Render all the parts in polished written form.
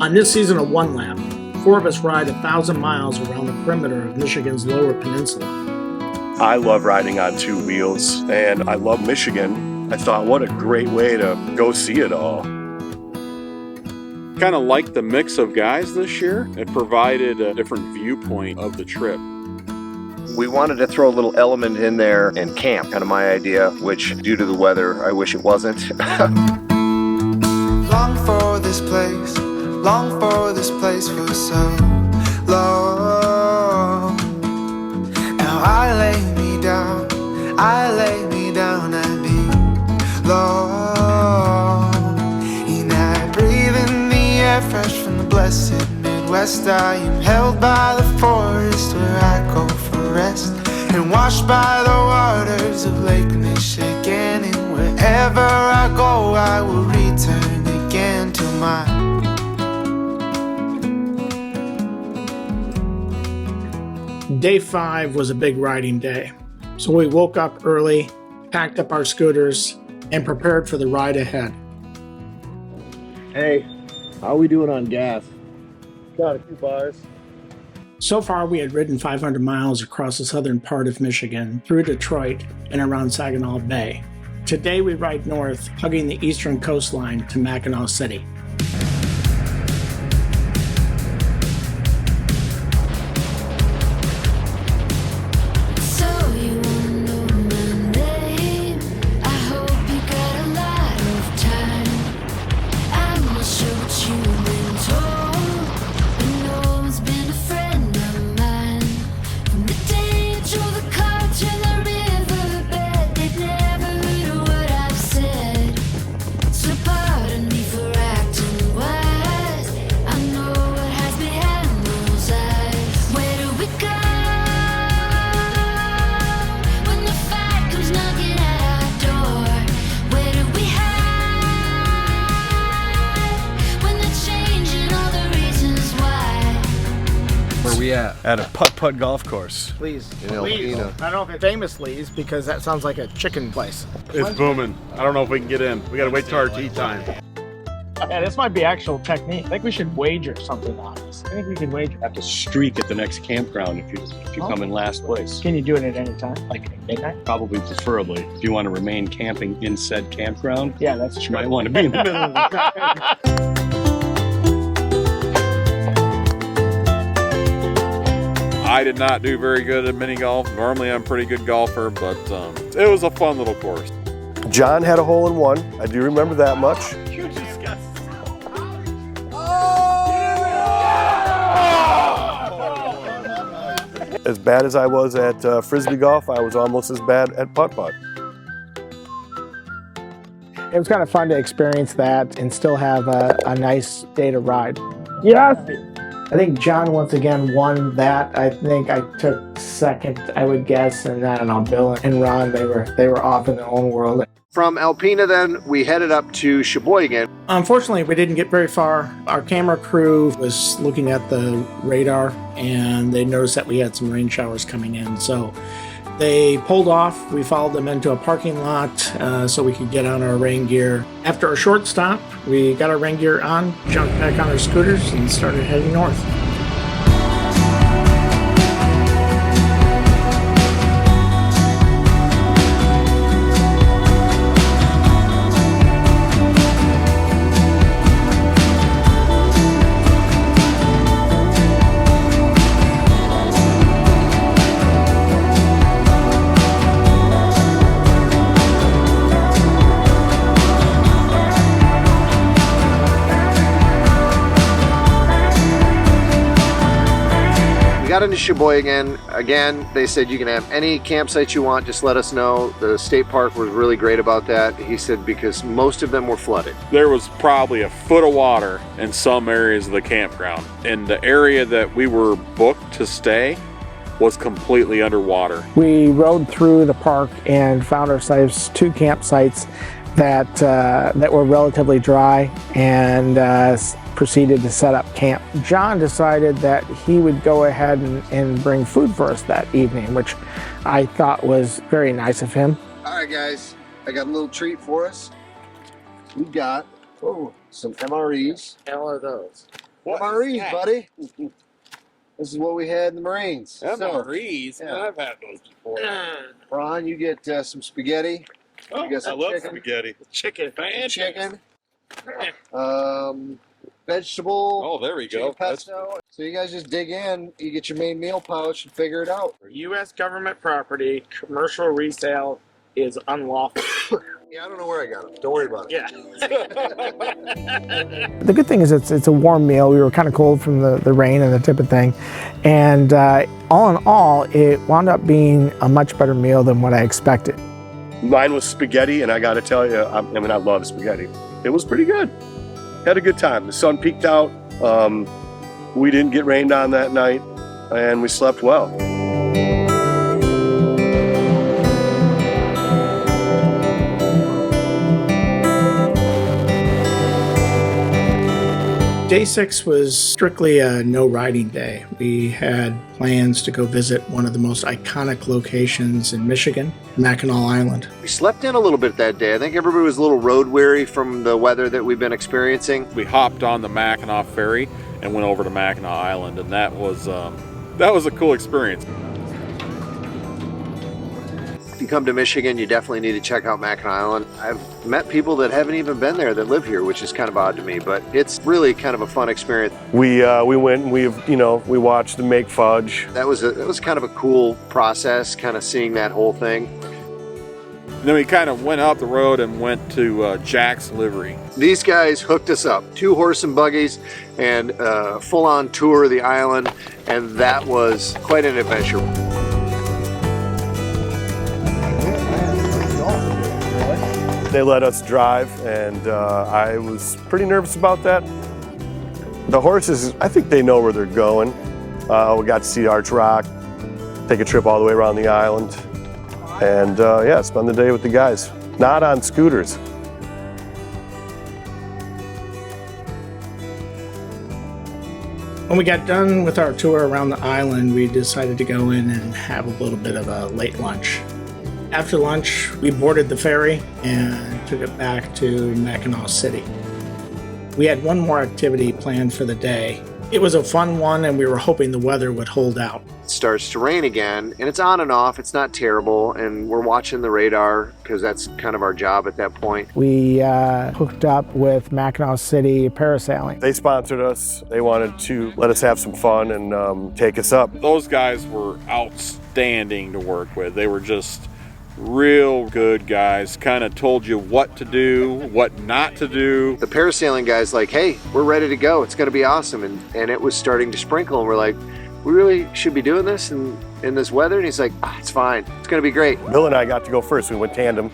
On this season of One Lap, 4 of us ride 1,000 miles around the perimeter of Michigan's lower peninsula. I love riding on 2 wheels, and I love Michigan. I thought, what a great way to go see it all. Kind of like the mix of guys this year. It provided a different viewpoint of the trip. We wanted to throw a little element in there and camp, kind of my idea, which due to the weather, I wish it wasn't. Long for this place for so long. Now I lay me down and be long. And I breathe in the air fresh from the blessed Midwest. I am held by the forest where I go for rest, and washed by the waters of Lake Michigan. And wherever I go, I will return again to my Day 5 was a big riding day, so we woke up early, packed up our scooters, and prepared for the ride ahead. Hey, how are we doing on gas? Got a few bars. So far, we had ridden 500 miles across the southern part of Michigan, through Detroit, and around Saginaw Bay. Today, we ride north, hugging the eastern coastline to Mackinac City. At a putt-putt golf course. Lee's. Lee's. I don't know if it's famous Lee's because that sounds like a chicken place. It's booming. I don't know if we can get in. We gotta wait till our tea time. Yeah, this might be actual technique. I think we should wager something on this. I think we can wager. Have to streak at the next campground if you come in last place. Can you do it at any time? Like at midnight? Probably preferably. If you want to remain camping in said campground, Yeah, that's you true. might want to be in the middle of the I did not do very good at mini golf. Normally I'm a pretty good golfer, but it was a fun little course. John had a hole-in-one. I do remember that much. You just got As bad as I was at Frisbee golf, I was almost as bad at putt-putt. It was kind of fun to experience that and still have a nice day to ride. Yes! I think John once again won that. I think I took second, I would guess, and I don't know, Bill and Ron, they were off in their own world. From Alpena then, we headed up to Sheboygan. Unfortunately, we didn't get very far. Our camera crew was looking at the radar, and they noticed that we had some rain showers coming in, so they pulled off. We followed them into a parking lot so we could get on our rain gear. After a short stop, we got our rain gear on, jumped back on our scooters, and started heading north. Got into Sheboygan. Again, they said you can have any campsites you want, just let us know. The state park was really great about that. He said because most of them were flooded. There was probably a foot of water in some areas of the campground. And the area that we were booked to stay was completely underwater. We rode through the park and found ourselves 2 campsites that were relatively dry, and proceeded to set up camp. John decided that he would go ahead and bring food for us that evening, which I thought was very nice of him. All right, guys, I got a little treat for us. We got some MREs. How are those? MREs, buddy. This is what we had in the Marines. MREs? So, Man, I've had those before. Ron, you get some spaghetti. Oh, You got some I love chicken. spaghetti. Chicken. Chicken. Vegetable. Oh, there we Chicken go. pesto. So you guys just dig in. You get your main meal pouch and figure it out. U.S. government property, commercial resale is unlawful. Yeah, I don't know where I got them. Don't worry about it. Yeah. The good thing is it's a warm meal. We were kind of cold from the rain and the type of thing. And all in all, it wound up being a much better meal than what I expected. Mine was spaghetti, and I got to tell you, I love spaghetti. It was pretty good. Had a good time. The sun peeked out. We didn't get rained on that night, and we slept well. Day 6 was strictly a no riding day. We had plans to go visit one of the most iconic locations in Michigan, Mackinac Island. We slept in a little bit that day. I think everybody was a little road weary from the weather that we've been experiencing. We hopped on the Mackinac ferry and went over to Mackinac Island, and that was a cool experience. If you come to Michigan, you definitely need to check out Mackinac Island. I've met people that haven't even been there that live here, which is kind of odd to me, but it's really kind of a fun experience. We went and we watched them make fudge. That was kind of a cool process, kind of seeing that whole thing. And then we kind of went up the road and went to Jack's Livery. These guys hooked us up, 2 horse and buggies and a full-on tour of the island, and that was quite an adventure. They let us drive, and I was pretty nervous about that. The horses, I think they know where they're going. We got to see Arch Rock, take a trip all the way around the island, and spend the day with the guys. Not on scooters. When we got done with our tour around the island, we decided to go in and have a little bit of a late lunch. After lunch, we boarded the ferry and took it back to Mackinac City. We had one more activity planned for the day. It was a fun one, and we were hoping the weather would hold out. It starts to rain again, and it's on and off. It's not terrible, and we're watching the radar because that's kind of our job at that point. We hooked up with Mackinac City Parasailing. They sponsored us. They wanted to let us have some fun and take us up. Those guys were outstanding to work with. They were just real good guys, kind of told you what to do, what not to do. The parasailing guy's like, hey, we're ready to go. It's going to be awesome. And it was starting to sprinkle, and we're like, we really should be doing this in this weather? And he's like, it's fine. It's going to be great. Bill and I got to go first. We went tandem.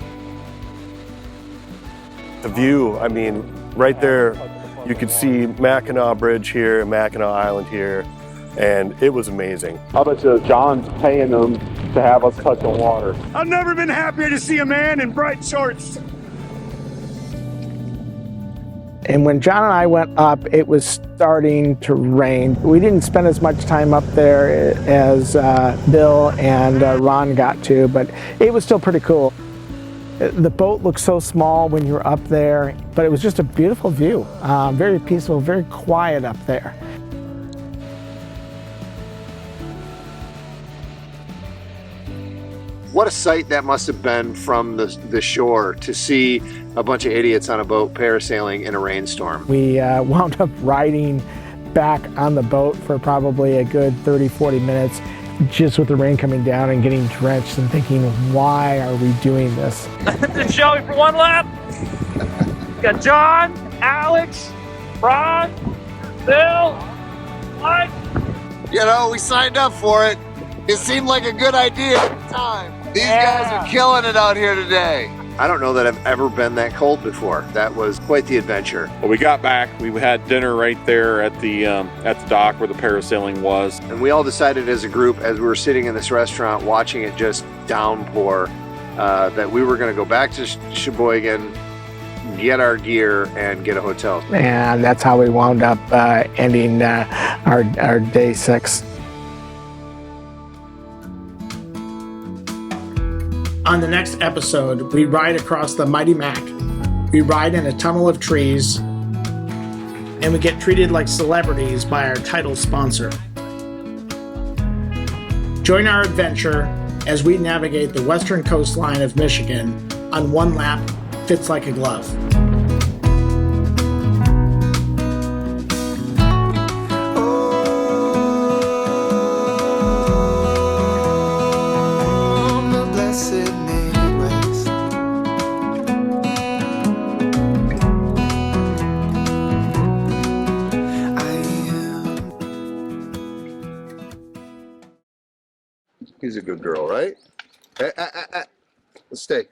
The view, I mean, right there, you could see Mackinac Bridge here, Mackinac Island here, and it was amazing. I bet you John's paying them to have us touch on water. I've never been happier to see a man in bright shorts. And when John and I went up, it was starting to rain. We didn't spend as much time up there as Bill and Ron got to, but it was still pretty cool. The boat looked so small when you were up there, but it was just a beautiful view. Very peaceful, very quiet up there. What a sight that must have been from the shore to see a bunch of idiots on a boat parasailing in a rainstorm. We wound up riding back on the boat for probably a good 30-40 minutes, just with the rain coming down and getting drenched and thinking, why are we doing this? Shall we for one lap? Got John, Alex, Ron, Bill, Mike. You know, we signed up for it. It seemed like a good idea at the time. These guys are killing it out here today. I don't know that I've ever been that cold before. That was quite the adventure. Well, we got back. We had dinner right there at the dock where the parasailing was. And we all decided as a group, as we were sitting in this restaurant watching it just downpour, that we were going to go back to Sheboygan, get our gear, and get a hotel. And that's how we wound up ending our day 6. On the next episode, we ride across the mighty Mac. We ride in a tunnel of trees, and we get treated like celebrities by our title sponsor. Join our adventure as we navigate the western coastline of Michigan on one lap fits like a glove. He's a good girl, right? Let's stay.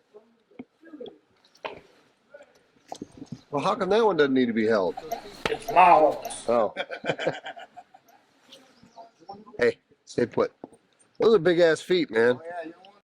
Well, how come that one doesn't need to be held? It's flawless. Oh. Hey, stay put. Those are big ass feet, man.